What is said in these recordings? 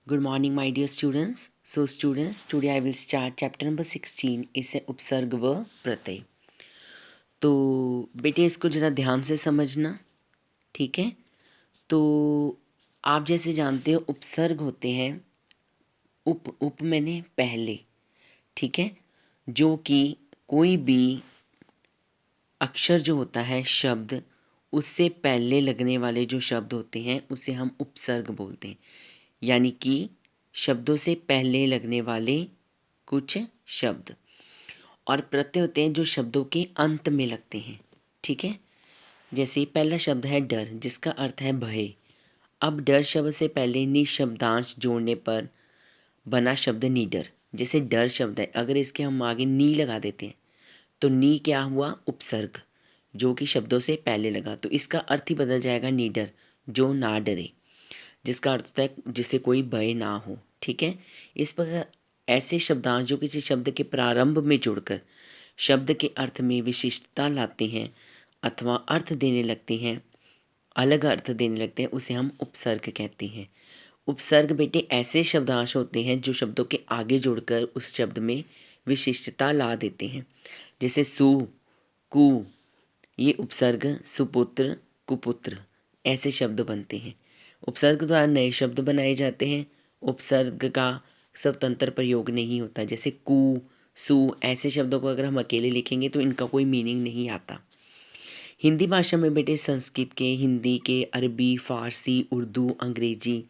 Good morning, my dear students. So, students, today I will start chapter number 16. इसे उपसर्ग व प्रत्यय. तो बेटे इसको ज़रा ध्यान से समझना, ठीक है. तो आप जैसे जानते हो उपसर्ग होते हैं उप मैंने पहले, ठीक है, जो कि कोई भी अक्षर जो होता है शब्द उससे पहले लगने वाले जो शब्द होते हैं उसे हम उपसर्ग बोलते हैं. यानी कि शब्दों से पहले लगने वाले कुछ शब्द. और प्रत्यय होते हैं जो शब्दों के अंत में लगते हैं, ठीक है. जैसे पहला शब्द है डर, जिसका अर्थ है भय. अब डर शब्द से पहले नि शब्दांश जोड़ने पर बना शब्द नीडर. जैसे डर शब्द है, अगर इसके हम आगे नी लगा देते हैं तो नी क्या हुआ, उपसर्ग, जो कि शब्दों से पहले लगा, तो इसका अर्थ ही बदल जाएगा नीडर, जो ना डरे, जिसका अर्थ होता है जिससे कोई भय ना हो, ठीक है. इस प्रकार ऐसे शब्दांश जो किसी शब्द के प्रारंभ में जुड़कर शब्द के अर्थ में विशिष्टता लाते हैं अथवा अर्थ देने लगते हैं, अलग अर्थ देने लगते हैं, उसे हम उपसर्ग कहते हैं. उपसर्ग बेटे ऐसे शब्दांश होते हैं जो शब्दों के आगे जुड़कर उस शब्द में विशिष्टता ला देते हैं. जैसे सु, कु, ये उपसर्ग, सुपुत्र, कुपुत्र, ऐसे शब्द बनते हैं. उपसर्ग द्वारा नए शब्द बनाए जाते हैं. उपसर्ग का स्वतंत्र प्रयोग नहीं होता. जैसे कु, सु, ऐसे शब्दों को अगर हम अकेले लिखेंगे तो इनका कोई मीनिंग नहीं आता. हिंदी भाषा में बेटे संस्कृत के, हिंदी के, अरबी, फारसी, उर्दू, अंग्रेजी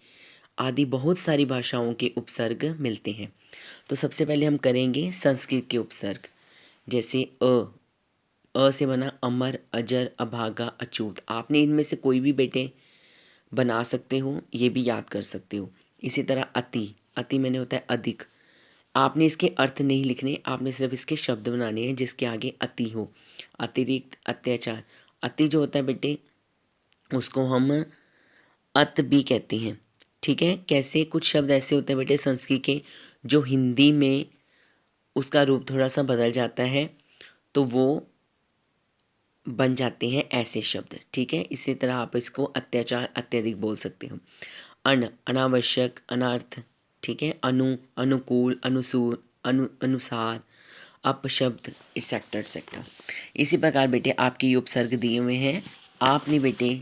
आदि बहुत सारी भाषाओं के उपसर्ग मिलते हैं. तो सबसे पहले हम करेंगे संस्कृत के उपसर्ग. जैसे अ से बना अमर, अजर, अभागा, अछूत. आपने इनमें से कोई भी बेटे बना सकते हो, ये भी याद कर सकते हो. इसी तरह अति, अति मैंने होता है अधिक. आपने इसके अर्थ नहीं लिखने, आपने सिर्फ इसके शब्द बनाने हैं जिसके आगे अति हो. अतिरिक्त, अत्याचार. अति जो होता है बेटे उसको हम अत भी कहते हैं, ठीक है. कैसे, कुछ शब्द ऐसे होते हैं बेटे संस्कृत के जो हिंदी में उसका रूप थोड़ा सा बदल जाता है तो वो बन जाते हैं ऐसे शब्द, ठीक है. इसी तरह आप इसको अत्याचार, अत्यधिक बोल सकते हो. अनावश्यक, अनर्थ, ठीक है. अनुकूल, अनुसूर, अनुसार, अपशब्द, एक्सेट्रा एक्सेट्रा. इसी प्रकार बेटे आपके ये उपसर्ग दिए हुए हैं. आपने बेटे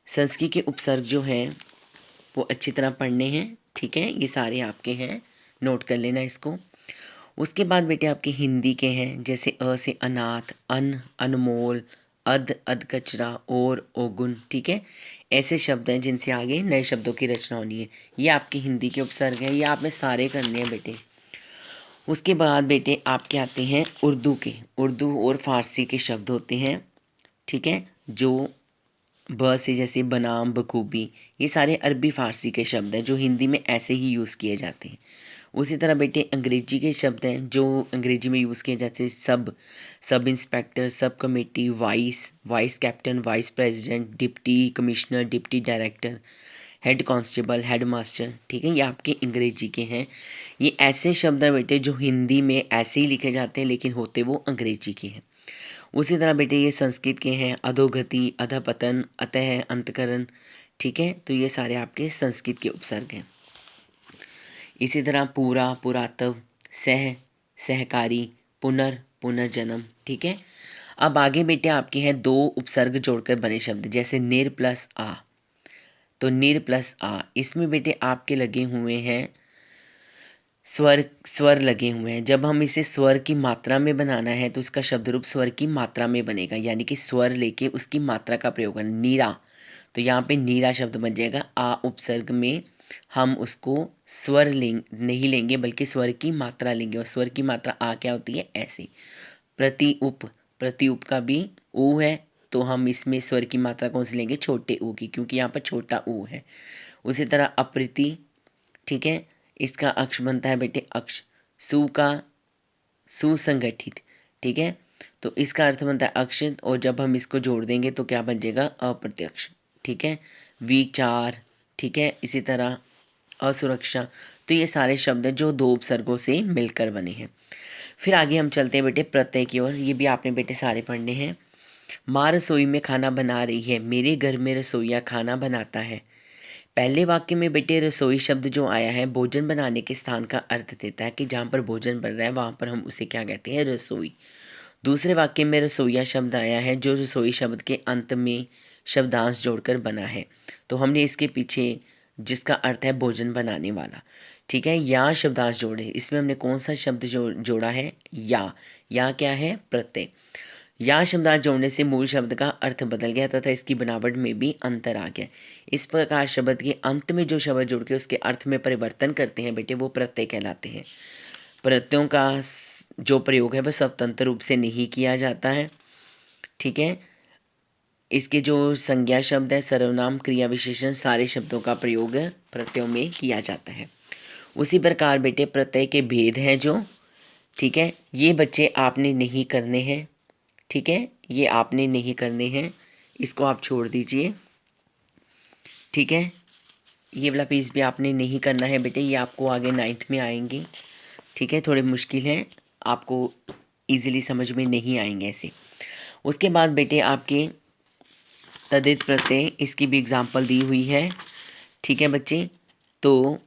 संस्कृत के उपसर्ग जो हैं वो अच्छी तरह पढ़ने हैं, ठीक है. ये सारे आपके हैं, नोट कर लेना इसको. उसके बाद बेटे आपके हिंदी के हैं. जैसे अ से अनाथ, अनमोल, अध कचरा, और ओगुन, ठीक है. ऐसे शब्द हैं जिनसे आगे नए शब्दों की रचना होनी है. ये आपके हिंदी के उपसर्ग हैं, ये आपने सारे करने हैं बेटे. उसके बाद बेटे आपके आते हैं उर्दू के. उर्दू और फारसी के शब्द होते हैं, ठीक है, जो ब से, जैसे बनाम, बखूबी, ये सारे अरबी फारसी के शब्द हैं जो हिंदी में ऐसे ही यूज़ किए जाते हैं. उसी तरह बेटे अंग्रेजी के शब्द हैं जो अंग्रेजी में यूज़ किए जाते हैं. Sub inspector, sub committee, vice captain, vice president, deputy commissioner, deputy director, head constable, head master, ठीक है. ये आपके अंग्रेजी के हैं. ये ऐसे शब्द हैं बेटे जो हिंदी में ऐसे ही लिखे जाते हैं लेकिन होते वो अंग्रेजी के हैं. उसी तरह बेटे ये संस्कृत के हैं. अधोगति, अधपतन, अतः, अंतकरण, ठीक है. तो ये सारे आपके संस्कृत के उपसर्ग हैं. इसी तरह पूरा, पुरातव, सहकारी, पुनर्जन्म, ठीक है. अब आगे बेटे आपके हैं दो उपसर्ग जोड़कर बने शब्द. जैसे निर प्लस आ, तो निर प्लस आ, इसमें बेटे आपके लगे हुए हैं स्वर लगे हुए हैं. जब हम इसे स्वर की मात्रा में बनाना है तो इसका शब्द रूप स्वर की मात्रा में बनेगा. यानी कि स्वर लेके उसकी मात्रा का प्रयोग करना. नीरा, तो यहाँ पे नीरा शब्द बन जाएगा. आ उपसर्ग में हम उसको स्वर नहीं लेंगे बल्कि स्वर की मात्रा लेंगे. और स्वर की मात्रा आ क्या होती है, ऐसे. प्रति उप का भी ऊ है, तो हम इसमें स्वर की मात्रा कौन सी लेंगे, छोटे ऊ की, क्योंकि यहाँ पर छोटा ऊ है. उसी तरह अप्रति, ठीक है, इसका अक्ष बनता है बेटे अक्ष. सु का सुसंगठित, ठीक है, तो इसका अर्थ बनता है अक्ष. और जब हम इसको जोड़ देंगे तो क्या बन जाएगा, अप्रत्यक्ष, ठीक है. विचार, ठीक है. इसी तरह असुरक्षा. तो ये सारे शब्द हैं जो दो उपसर्गों से मिलकर बने हैं. फिर आगे हम चलते हैं बेटे प्रत्यय की ओर. ये भी आपने बेटे सारे पढ़ने हैं. माँ रसोई में खाना बना रही है, मेरे घर में रसोईया खाना बनाता है. पहले वाक्य में बेटे रसोई शब्द जो आया है भोजन बनाने के स्थान का अर्थ देता है कि जहाँ पर भोजन बन रहा है वहाँ पर हम उसे क्या कहते हैं, रसोई। दूसरे वाक्य में रसोईया शब्द आया है जो रसोई शब्द के अंत में शब्दांश जोड़कर बना है, तो हमने इसके पीछे जिसका अर्थ है भोजन बनाने वाला, ठीक है, या शब्दांश जोड़े। इसमें हमने कौन सा शब्द जोड़ा है, या क्या है, प्रत्यय। या शब्दांश जोड़ने से मूल शब्द का अर्थ बदल गया तथा इसकी बनावट में भी अंतर आ गया। इस प्रकार शब्द के अंत में जो शब्द जोड़ के उसके अर्थ में परिवर्तन करते हैं बेटे वो प्रत्यय कहलाते हैं। प्रत्ययों का जो प्रयोग है वह स्वतंत्र रूप से नहीं किया जाता है, ठीक है। इसके जो संज्ञा शब्द है, सर्वनाम, क्रिया विशेषण, सारे शब्दों का प्रयोग प्रत्ययों में किया जाता है। उसी प्रकार बेटे प्रत्यय के भेद हैं जो, ठीक है, ये बच्चे आपने नहीं करने हैं, ठीक है, ये आपने नहीं करने हैं, इसको आप छोड़ दीजिए, ठीक है। ये वाला पीस भी आपने नहीं करना है बेटे, ये आपको आगे 9th में आएंगे, ठीक है, थोड़े मुश्किल हैं, आपको इजीली समझ में नहीं आएंगे ऐसे। उसके बाद बेटे आपके तद्धित प्रत्यय, इसकी भी एग्जांपल दी हुई है, ठीक है बच्चे। तो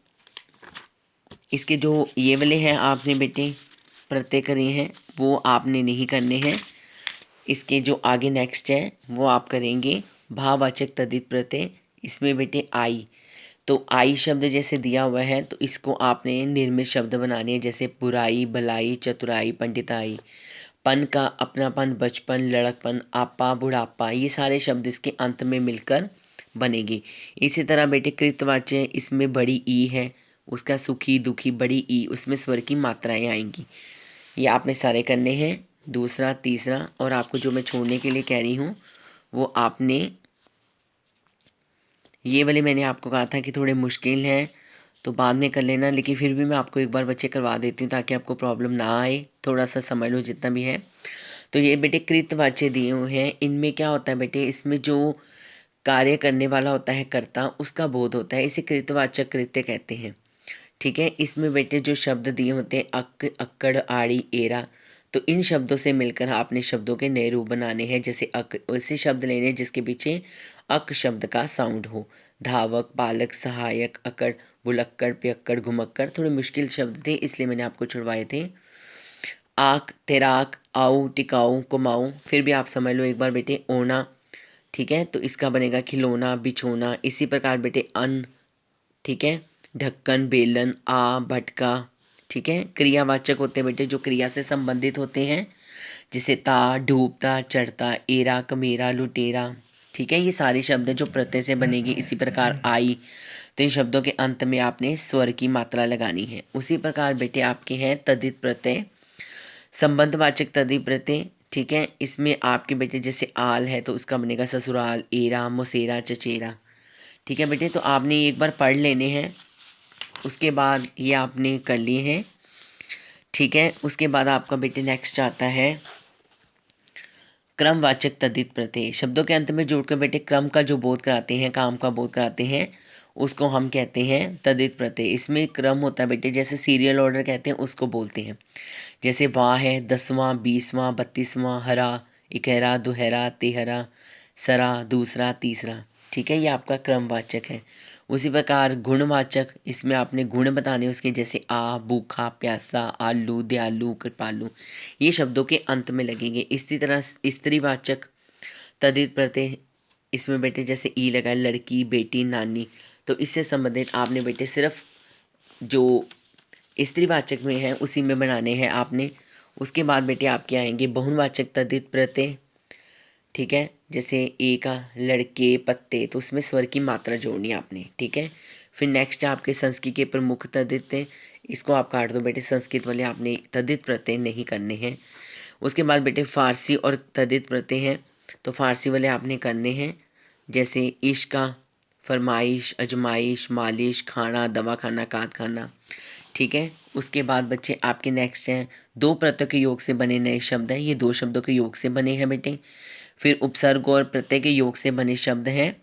इसके जो ये वाले हैं आपने बेटे प्रत्यय करे हैं वो आपने नहीं करने हैं। इसके जो आगे नेक्स्ट है वो आप करेंगे भाववाचक तद्धित प्रत्यय। इसमें बेटे आई, तो आई शब्द जैसे दिया हुआ है तो इसको आपने निर्मित शब्द बनाने हैं, जैसे बुराई, भलाई, चतुराई, पंडिताई। पन का अपनापन, बचपन, लड़कपन, आपा, बुढ़ापा, ये सारे शब्द इसके अंत में मिलकर बनेंगे। इसी तरह बेटे कृतवाच्य, इसमें बड़ी ई है, उसका सुखी, दुखी, बड़ी ई, उसमें स्वर की मात्राएं आएंगी। ये आपने सारे करने हैं, दूसरा, तीसरा। और आपको जो मैं छोड़ने के लिए कह रही हूँ वो आपने ये वाले मैंने आपको कहा था कि थोड़े मुश्किल हैं तो बाद में कर लेना, लेकिन फिर भी मैं आपको एक बार बच्चे करवा देती हूँ ताकि आपको प्रॉब्लम ना आए, थोड़ा सा समझ लो जितना भी है। तो ये बेटे कृतवाच्य दिए हुए हैं, इनमें क्या होता है बेटे, इसमें जो कार्य करने वाला होता है कर्ता, उसका बोध होता है, इसे कृतवाचक कृत्य कहते हैं, ठीक है। इसमें बेटे जो शब्द दिए होते हैं अक, अक्कड़, आड़ी, एरा, तो इन शब्दों से मिलकर आपने शब्दों के नए रूप बनाने हैं। जैसे अक, ऐसे शब्द लेने हैं जिसके पीछे अक शब्द का साउंड हो। धावक, बालक, सहायक, अकड़, बुलक्कड़, पियक्कड़, घुमक्कड़, थोड़े मुश्किल शब्द थे इसलिए मैंने आपको छुड़वाए थे। आक, तैराक, आओ, टिकाऊ, कुमाऊँ, फिर भी आप समझ लो एक बार बेटे ओना, ठीक है, तो इसका बनेगा खिलौना, बिछोना। इसी प्रकार बेटे अन्न, ठीक है, ढक्कन, बेलन, आ, भटका, ठीक है। क्रियावाचक होते हैं बेटे जो क्रिया से संबंधित होते हैं, जैसे ता, डूबता, चढ़ता, एरा, कमेरा, लुटेरा, ठीक है। ये सारे शब्द हैं जो प्रत्यय से बनेंगे। इसी प्रकार आई, तो इन शब्दों के अंत में आपने स्वर की मात्रा लगानी है। उसी प्रकार बेटे आपके हैं तद्धित प्रत्यय, संबंधवाचक तद्धित प्रत्यय, ठीक है। इसमें आपके बेटे जैसे आल है तो उसका बनेगा ससुराल, एरा, मुसेरा, चचेरा, ठीक है बेटे। तो आपने एक बार पढ़ लेने हैं, उसके बाद ये आपने कर लिए हैं, ठीक है। उसके बाद आपका बेटे नेक्स्ट आता है क्रमवाचक तद्धित प्रत्यय। शब्दों के अंत में जोड़कर बेटे क्रम का जो बोध कराते हैं, काम का बोध कराते हैं, उसको हम कहते हैं तद्धित प्रत्यय। इसमें क्रम होता है बेटे, जैसे सीरियल ऑर्डर कहते हैं उसको बोलते हैं। जैसे वाह है 10वां, 20वां, 32वां, हरा, इकहरा, दुहरा, तेहरा, सरा, दूसरा, तीसरा, ठीक है, ये आपका क्रमवाचक है। उसी प्रकार गुणवाचक, इसमें आपने गुण बताने उसके, जैसे आ, भूखा, प्यासा, आलू, दयालु, कृपालु, ये शब्दों के अंत में लगेंगे। इसी तरह स्त्रीवाचक तद्धित प्रत्यय, इसमें बेटे जैसे ई लगा, लड़की, बेटी, नानी, तो इससे संबंधित आपने बेटे सिर्फ जो स्त्रीवाचक में है उसी में बनाने हैं आपने। उसके बाद बेटे आपके आएंगे बहुनवाचक तद्धित प्रत्यय, ठीक है, जैसे ए का लड़के, पत्ते, तो उसमें स्वर की मात्रा जोड़नी है आपने, ठीक है। फिर नेक्स्ट आपके संस्कृत के प्रमुख तद्धित हैं, इसको आप काट दो बेटे, संस्कृत वाले आपने तद्धित प्रत्यय नहीं करने हैं। उसके बाद बेटे फारसी और तद्धित प्रत्यय हैं, तो फारसी वाले आपने करने हैं, जैसे इश्का, फरमाइश, अजमाइश, मालिश, खाना, दवा खाना, काट खाना, ठीक है। उसके बाद बच्चे आपके नेक्स्ट हैं दो प्रत्ययों के योग से बने नए शब्द हैं, ये दो शब्दों के योग से बने हैं बेटे। फिर उपसर्ग और प्रत्यय के योग से बने शब्द हैं,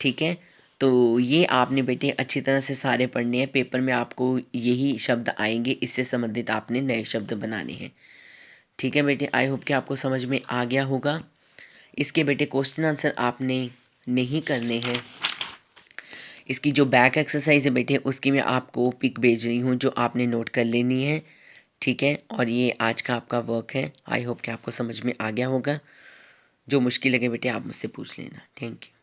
ठीक है। तो ये आपने बेटे अच्छी तरह से सारे पढ़ने हैं, पेपर में आपको यही शब्द आएंगे, इससे संबंधित आपने नए शब्द बनाने हैं, ठीक है बेटे। आई होप कि आपको समझ में आ गया होगा। इसके बेटे क्वेश्चन आंसर आपने नहीं करने हैं, इसकी जो बैक एक्सरसाइज है बेटे उसकी मैं आपको पिक भेज रही हूँ जो आपने नोट कर लेनी है, ठीक है। और ये आज का आपका वर्क है। आई होप कि आपको समझ में आ गया होगा। जो मुश्किल लगे बेटे आप मुझसे पूछ लेना। Thank you.